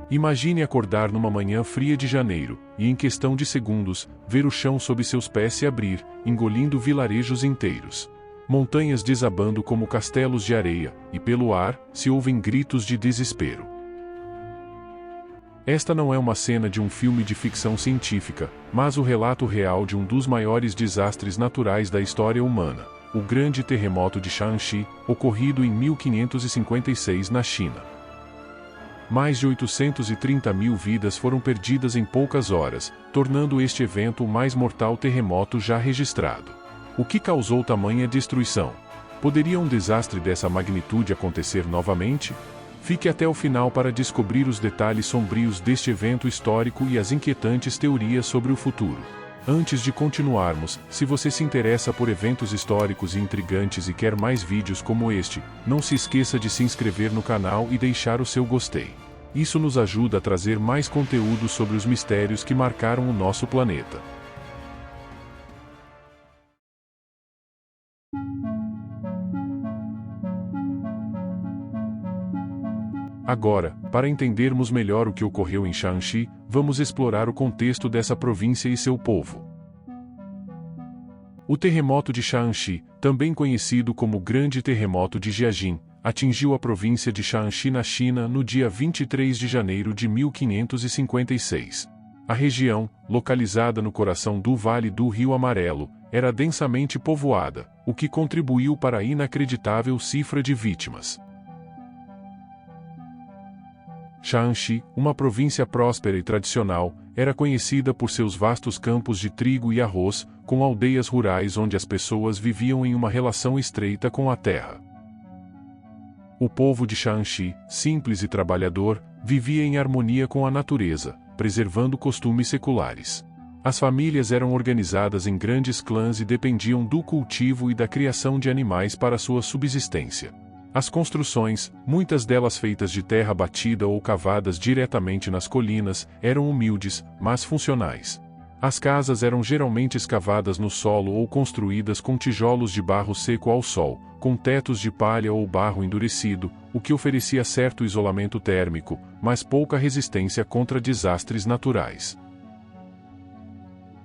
Imagine acordar numa manhã fria de janeiro, e em questão de segundos, ver o chão sob seus pés se abrir, engolindo vilarejos inteiros. Montanhas desabando como castelos de areia, e pelo ar, se ouvem gritos de desespero. Esta não é uma cena de um filme de ficção científica, mas o relato real de um dos maiores desastres naturais da história humana, o grande terremoto de Shaanxi, ocorrido em 1556 na China. Mais de 830 mil vidas foram perdidas em poucas horas, tornando este evento o mais mortal terremoto já registrado. O que causou tamanha destruição? Poderia um desastre dessa magnitude acontecer novamente? Fique até o final para descobrir os detalhes sombrios deste evento histórico e as inquietantes teorias sobre o futuro. Antes de continuarmos, se você se interessa por eventos históricos e intrigantes e quer mais vídeos como este, não se esqueça de se inscrever no canal e deixar o seu gostei. Isso nos ajuda a trazer mais conteúdo sobre os mistérios que marcaram o nosso planeta. Agora, para entendermos melhor o que ocorreu em Shaanxi, vamos explorar o contexto dessa província e seu povo. O terremoto de Shaanxi, também conhecido como Grande Terremoto de Jiajin, atingiu a província de Shaanxi na China no dia 23 de janeiro de 1556. A região, localizada no coração do Vale do Rio Amarelo, era densamente povoada, o que contribuiu para a inacreditável cifra de vítimas. Shaanxi, uma província próspera e tradicional, era conhecida por seus vastos campos de trigo e arroz, com aldeias rurais onde as pessoas viviam em uma relação estreita com a terra. O povo de Shaanxi, simples e trabalhador, vivia em harmonia com a natureza, preservando costumes seculares. As famílias eram organizadas em grandes clãs e dependiam do cultivo e da criação de animais para sua subsistência. As construções, muitas delas feitas de terra batida ou cavadas diretamente nas colinas, eram humildes, mas funcionais. As casas eram geralmente escavadas no solo ou construídas com tijolos de barro seco ao sol, com tetos de palha ou barro endurecido, o que oferecia certo isolamento térmico, mas pouca resistência contra desastres naturais.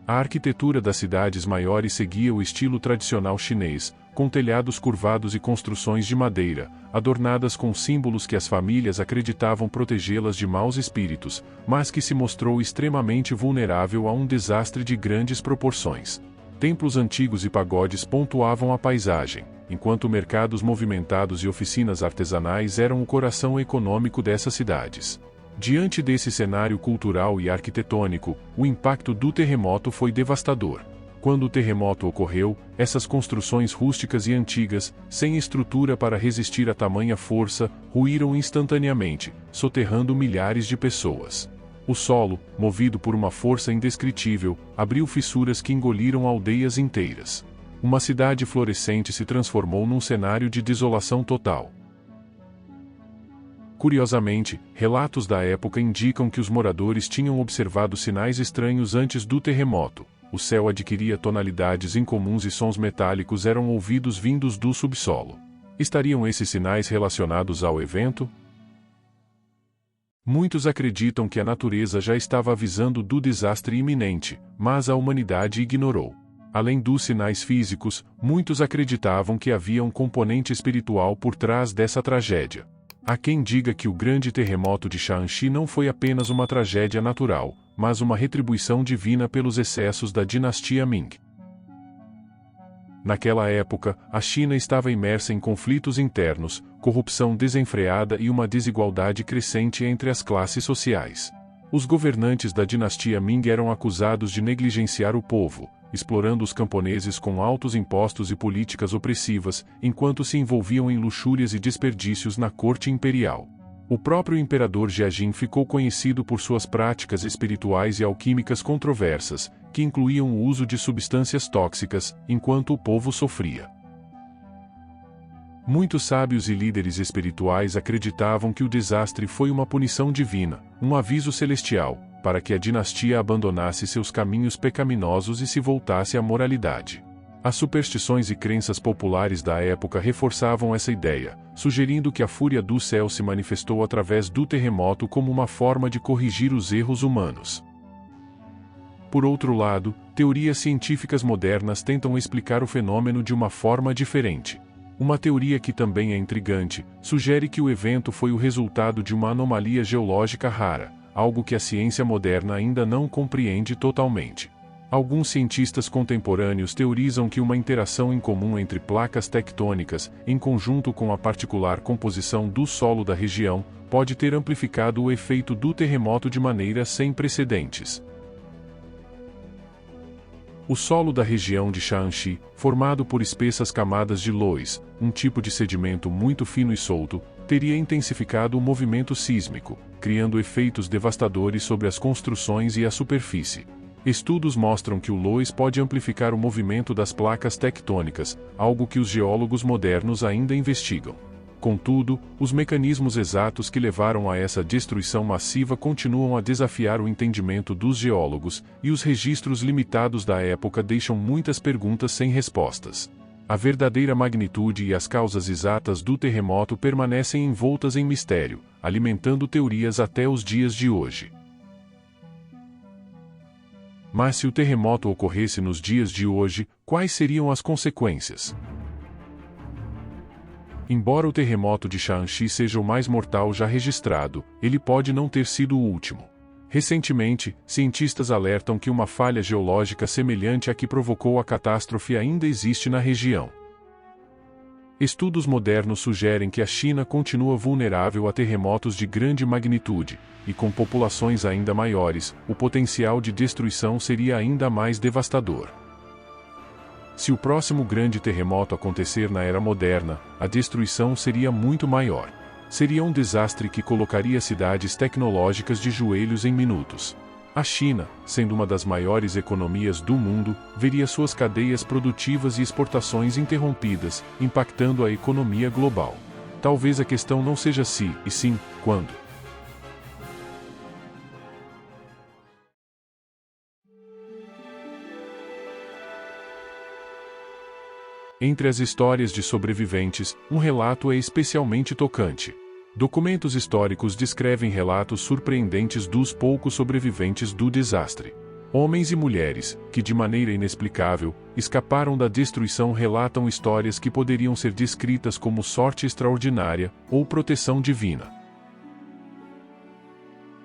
A arquitetura das cidades maiores seguia o estilo tradicional chinês, com telhados curvados e construções de madeira, adornadas com símbolos que as famílias acreditavam protegê-las de maus espíritos, mas que se mostrou extremamente vulnerável a um desastre de grandes proporções. Templos antigos e pagodes pontuavam a paisagem, enquanto mercados movimentados e oficinas artesanais eram o coração econômico dessas cidades. Diante desse cenário cultural e arquitetônico, o impacto do terremoto foi devastador. Quando o terremoto ocorreu, essas construções rústicas e antigas, sem estrutura para resistir a tamanha força, ruíram instantaneamente, soterrando milhares de pessoas. O solo, movido por uma força indescritível, abriu fissuras que engoliram aldeias inteiras. Uma cidade florescente se transformou num cenário de desolação total. Curiosamente, relatos da época indicam que os moradores tinham observado sinais estranhos antes do terremoto. O céu adquiria tonalidades incomuns e sons metálicos eram ouvidos vindos do subsolo. Estariam esses sinais relacionados ao evento? Muitos acreditam que a natureza já estava avisando do desastre iminente, mas a humanidade ignorou. Além dos sinais físicos, muitos acreditavam que havia um componente espiritual por trás dessa tragédia. Há quem diga que o grande terremoto de Shaanxi não foi apenas uma tragédia natural, mas uma retribuição divina pelos excessos da dinastia Ming. Naquela época, a China estava imersa em conflitos internos, corrupção desenfreada e uma desigualdade crescente entre as classes sociais. Os governantes da dinastia Ming eram acusados de negligenciar o povo, explorando os camponeses com altos impostos e políticas opressivas, enquanto se envolviam em luxúrias e desperdícios na corte imperial. O próprio imperador Jiajin ficou conhecido por suas práticas espirituais e alquímicas controversas, que incluíam o uso de substâncias tóxicas, enquanto o povo sofria. Muitos sábios e líderes espirituais acreditavam que o desastre foi uma punição divina, um aviso celestial, para que a dinastia abandonasse seus caminhos pecaminosos e se voltasse à moralidade. As superstições e crenças populares da época reforçavam essa ideia, sugerindo que a fúria do céu se manifestou através do terremoto como uma forma de corrigir os erros humanos. Por outro lado, teorias científicas modernas tentam explicar o fenômeno de uma forma diferente. Uma teoria que também é intrigante, sugere que o evento foi o resultado de uma anomalia geológica rara, algo que a ciência moderna ainda não compreende totalmente. Alguns cientistas contemporâneos teorizam que uma interação incomum entre placas tectônicas, em conjunto com a particular composição do solo da região, pode ter amplificado o efeito do terremoto de maneira sem precedentes. O solo da região de Shaanxi, formado por espessas camadas de loess, um tipo de sedimento muito fino e solto, teria intensificado o movimento sísmico, criando efeitos devastadores sobre as construções e a superfície. Estudos mostram que o loess pode amplificar o movimento das placas tectônicas, algo que os geólogos modernos ainda investigam. Contudo, os mecanismos exatos que levaram a essa destruição massiva continuam a desafiar o entendimento dos geólogos, e os registros limitados da época deixam muitas perguntas sem respostas. A verdadeira magnitude e as causas exatas do terremoto permanecem envoltas em mistério, alimentando teorias até os dias de hoje. Mas se o terremoto ocorresse nos dias de hoje, quais seriam as consequências? Embora o terremoto de Shaanxi seja o mais mortal já registrado, ele pode não ter sido o último. Recentemente, cientistas alertam que uma falha geológica semelhante à que provocou a catástrofe ainda existe na região. Estudos modernos sugerem que a China continua vulnerável a terremotos de grande magnitude, e com populações ainda maiores, o potencial de destruição seria ainda mais devastador. Se o próximo grande terremoto acontecer na era moderna, a destruição seria muito maior. Seria um desastre que colocaria cidades tecnológicas de joelhos em minutos. A China, sendo uma das maiores economias do mundo, veria suas cadeias produtivas e exportações interrompidas, impactando a economia global. Talvez a questão não seja se, e sim, quando. Entre as histórias de sobreviventes, um relato é especialmente tocante. Documentos históricos descrevem relatos surpreendentes dos poucos sobreviventes do desastre. Homens e mulheres, que de maneira inexplicável, escaparam da destruição relatam histórias que poderiam ser descritas como sorte extraordinária ou proteção divina.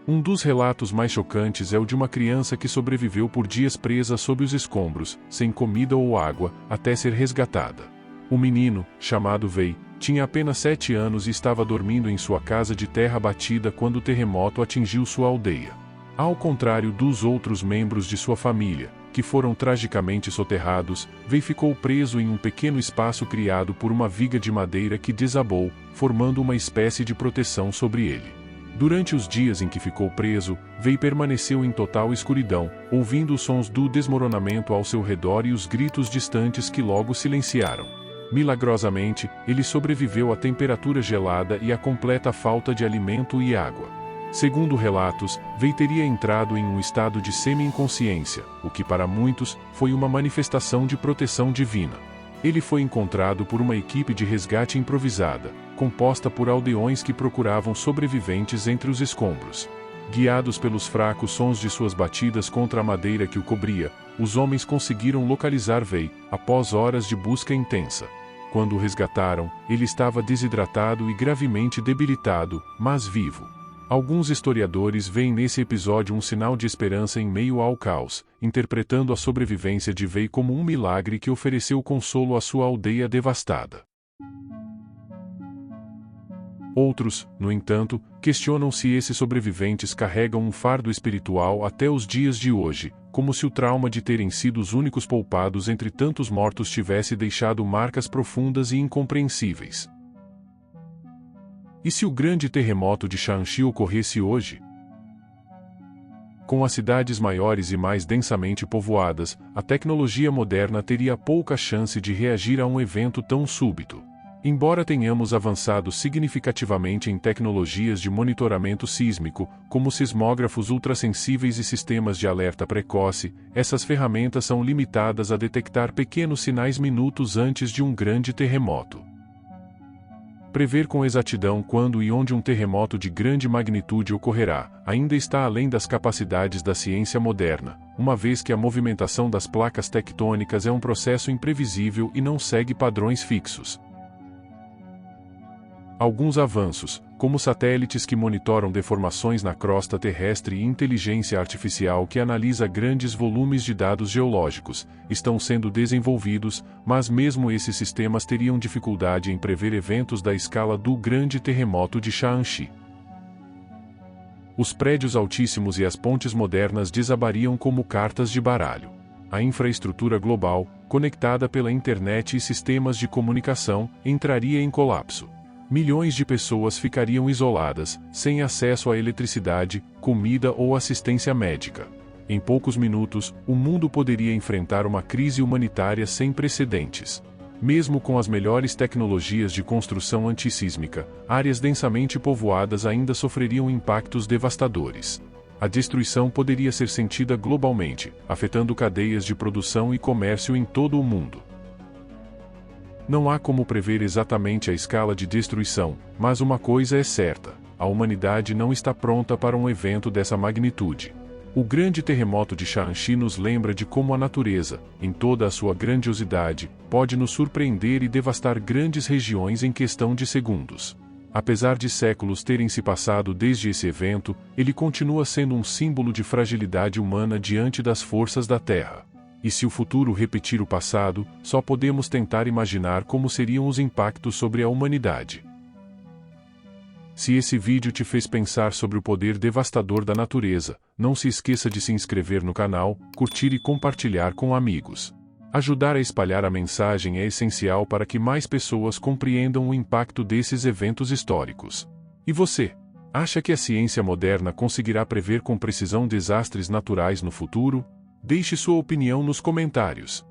Um dos relatos mais chocantes é o de uma criança que sobreviveu por dias presa sob os escombros, sem comida ou água, até ser resgatada. O menino, chamado Wei, tinha apenas 7 anos e estava dormindo em sua casa de terra batida quando o terremoto atingiu sua aldeia. Ao contrário dos outros membros de sua família, que foram tragicamente soterrados, Wei ficou preso em um pequeno espaço criado por uma viga de madeira que desabou, formando uma espécie de proteção sobre ele. Durante os dias em que ficou preso, Wei permaneceu em total escuridão, ouvindo os sons do desmoronamento ao seu redor e os gritos distantes que logo silenciaram. Milagrosamente, ele sobreviveu à temperatura gelada e à completa falta de alimento e água. Segundo relatos, Wei teria entrado em um estado de semi-inconsciência, o que para muitos, foi uma manifestação de proteção divina. Ele foi encontrado por uma equipe de resgate improvisada, composta por aldeões que procuravam sobreviventes entre os escombros. Guiados pelos fracos sons de suas batidas contra a madeira que o cobria, os homens conseguiram localizar Wei, após horas de busca intensa. Quando o resgataram, ele estava desidratado e gravemente debilitado, mas vivo. Alguns historiadores veem nesse episódio um sinal de esperança em meio ao caos, interpretando a sobrevivência de Wei como um milagre que ofereceu consolo à sua aldeia devastada. Outros, no entanto, questionam se esses sobreviventes carregam um fardo espiritual até os dias de hoje, como se o trauma de terem sido os únicos poupados entre tantos mortos tivesse deixado marcas profundas e incompreensíveis. E se o grande terremoto de Shaanxi ocorresse hoje? Com as cidades maiores e mais densamente povoadas, a tecnologia moderna teria pouca chance de reagir a um evento tão súbito. Embora tenhamos avançado significativamente em tecnologias de monitoramento sísmico, como sismógrafos ultrassensíveis e sistemas de alerta precoce, essas ferramentas são limitadas a detectar pequenos sinais minutos antes de um grande terremoto. Prever com exatidão quando e onde um terremoto de grande magnitude ocorrerá ainda está além das capacidades da ciência moderna, uma vez que a movimentação das placas tectônicas é um processo imprevisível e não segue padrões fixos. Alguns avanços, como satélites que monitoram deformações na crosta terrestre e inteligência artificial que analisa grandes volumes de dados geológicos, estão sendo desenvolvidos, mas mesmo esses sistemas teriam dificuldade em prever eventos da escala do grande terremoto de Shaanxi. Os prédios altíssimos e as pontes modernas desabariam como cartas de baralho. A infraestrutura global, conectada pela internet e sistemas de comunicação, entraria em colapso. Milhões de pessoas ficariam isoladas, sem acesso à eletricidade, comida ou assistência médica. Em poucos minutos, o mundo poderia enfrentar uma crise humanitária sem precedentes. Mesmo com as melhores tecnologias de construção antissísmica, áreas densamente povoadas ainda sofreriam impactos devastadores. A destruição poderia ser sentida globalmente, afetando cadeias de produção e comércio em todo o mundo. Não há como prever exatamente a escala de destruição, mas uma coisa é certa: a humanidade não está pronta para um evento dessa magnitude. O grande terremoto de Shaanxi nos lembra de como a natureza, em toda a sua grandiosidade, pode nos surpreender e devastar grandes regiões em questão de segundos. Apesar de séculos terem se passado desde esse evento, ele continua sendo um símbolo de fragilidade humana diante das forças da Terra. E se o futuro repetir o passado, só podemos tentar imaginar como seriam os impactos sobre a humanidade. Se esse vídeo te fez pensar sobre o poder devastador da natureza, não se esqueça de se inscrever no canal, curtir e compartilhar com amigos. Ajudar a espalhar a mensagem é essencial para que mais pessoas compreendam o impacto desses eventos históricos. E você? Acha que a ciência moderna conseguirá prever com precisão desastres naturais no futuro? Deixe sua opinião nos comentários.